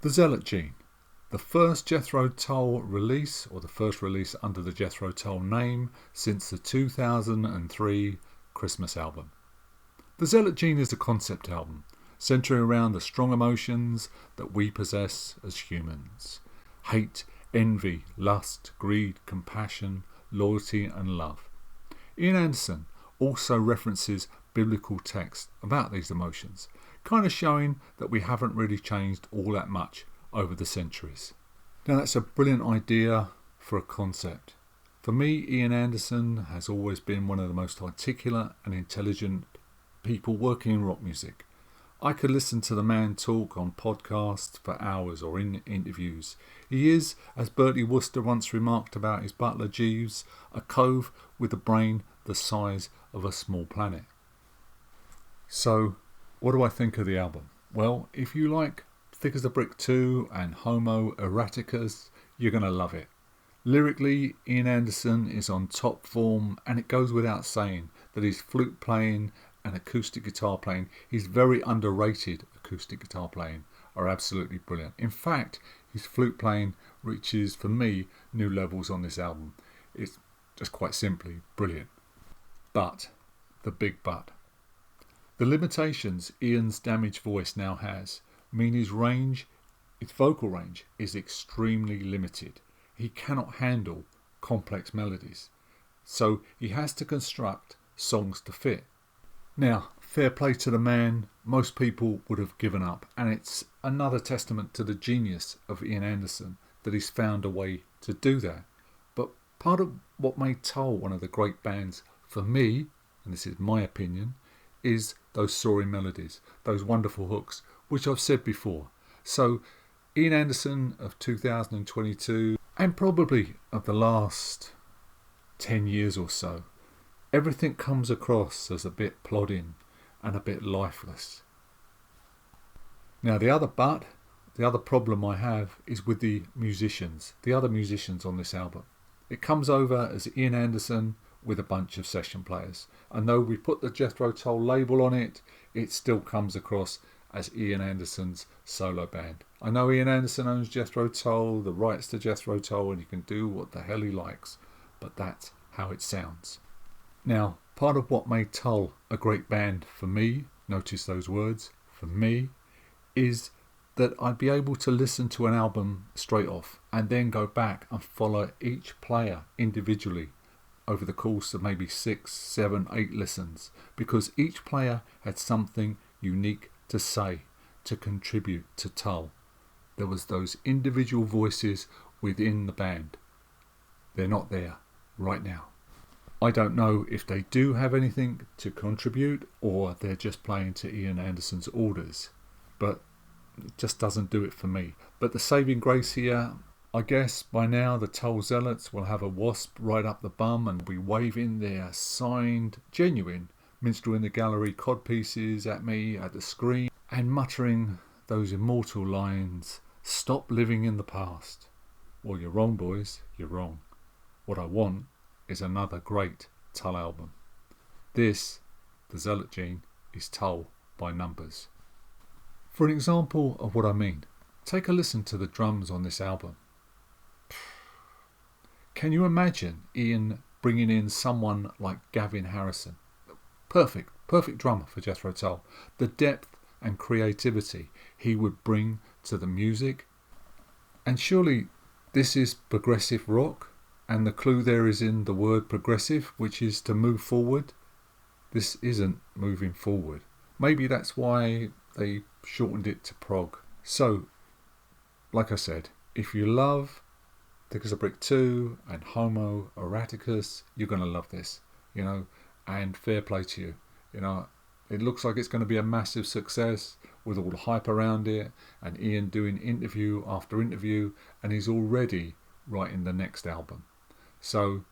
The Zealot Gene, the first Jethro Tull release, or the first release under the Jethro Tull name since the 2003 Christmas album. The Zealot Gene is a concept album centering around the strong emotions that we possess as humans. Hate, envy, lust, greed, compassion, loyalty and love. Ian Anderson also references biblical text about these emotions, kind of showing that we haven't really changed all that much over the centuries. Now that's a brilliant idea for a concept. For me, Ian Anderson has always been one of the most articulate and intelligent people working in rock music. I could listen to the man talk on podcasts for hours or in interviews. He is, as Bertie Wooster once remarked about his butler Jeeves, a cove with a brain the size of a small planet. So, what do I think of the album? Well, if you like Thick as a Brick 2 and Homo Eroticus, you're going to love it. Lyrically, Ian Anderson is on top form, and it goes without saying that his flute playing and acoustic guitar playing, his very underrated acoustic guitar playing, are absolutely brilliant. In fact, his flute playing reaches, for me, new levels on this album. It's just quite simply brilliant. But, the big but. The limitations Ian's damaged voice now has mean his vocal range is extremely limited. He cannot handle complex melodies, so he has to construct songs to fit. Now, fair play to the man, most people would have given up, and it's another testament to the genius of Ian Anderson that he's found a way to do that. But part of what made Tull one of the great bands for me, and this is my opinion, is those soaring melodies, those wonderful hooks, which I've said before. So Ian Anderson of 2022, and probably of the last 10 years or so, everything comes across as a bit plodding and a bit lifeless. Now the other problem I have is with the other musicians on this album. It comes over as Ian Anderson with a bunch of session players. And though we put the Jethro Tull label on it, it still comes across as Ian Anderson's solo band. I know Ian Anderson owns Jethro Tull, the rights to Jethro Tull, and he can do what the hell he likes, but that's how it sounds. Now, part of what made Tull a great band for me, notice those words, for me, is that I'd be able to listen to an album straight off and then go back and follow each player individually over the course of maybe 6, 7, 8 listens, because each player had something unique to say, to contribute to Tull. There was those individual voices within the band. They're not there right now. I don't know if they do have anything to contribute or they're just playing to Ian Anderson's orders, but it just doesn't do it for me. But the saving grace here, I guess by now the Tull Zealots will have a wasp right up the bum and be waving their signed, genuine Minstrel in the Gallery codpieces at me at the screen and muttering those immortal lines, "Stop living in the past." Well, you're wrong, boys, you're wrong. What I want is another great Tull album. This, the Zealot Gene, is Tull by numbers. For an example of what I mean, take a listen to the drums on this album. Can you imagine Ian bringing in someone like Gavin Harrison? Perfect drummer for Jethro Tull. The depth and creativity he would bring to the music. And surely this is progressive rock, and the clue there is in the word progressive, which is to move forward. This isn't moving forward. Maybe that's why they shortened it to prog. So, like I said, if you love Thick as a Brick 2 and Homo Eroticus, you're going to love this, and fair play to you. It looks like it's going to be a massive success with all the hype around it, and Ian doing interview after interview, and he's already writing the next album. So,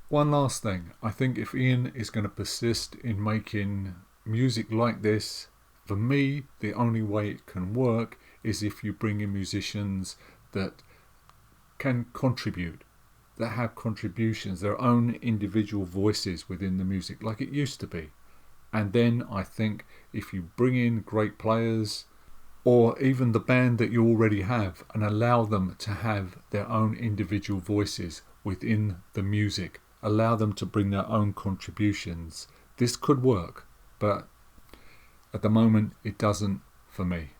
one last thing. I think if Ian is going to persist in making music like this, for me, the only way it can work is if you bring in musicians that can contribute, that have contributions, their own individual voices within the music, like it used to be. And then I think if you bring in great players or even the band that you already have, and allow them to have their own individual voices within the music. Allow them to bring their own contributions. This could work, but at the moment it doesn't for me.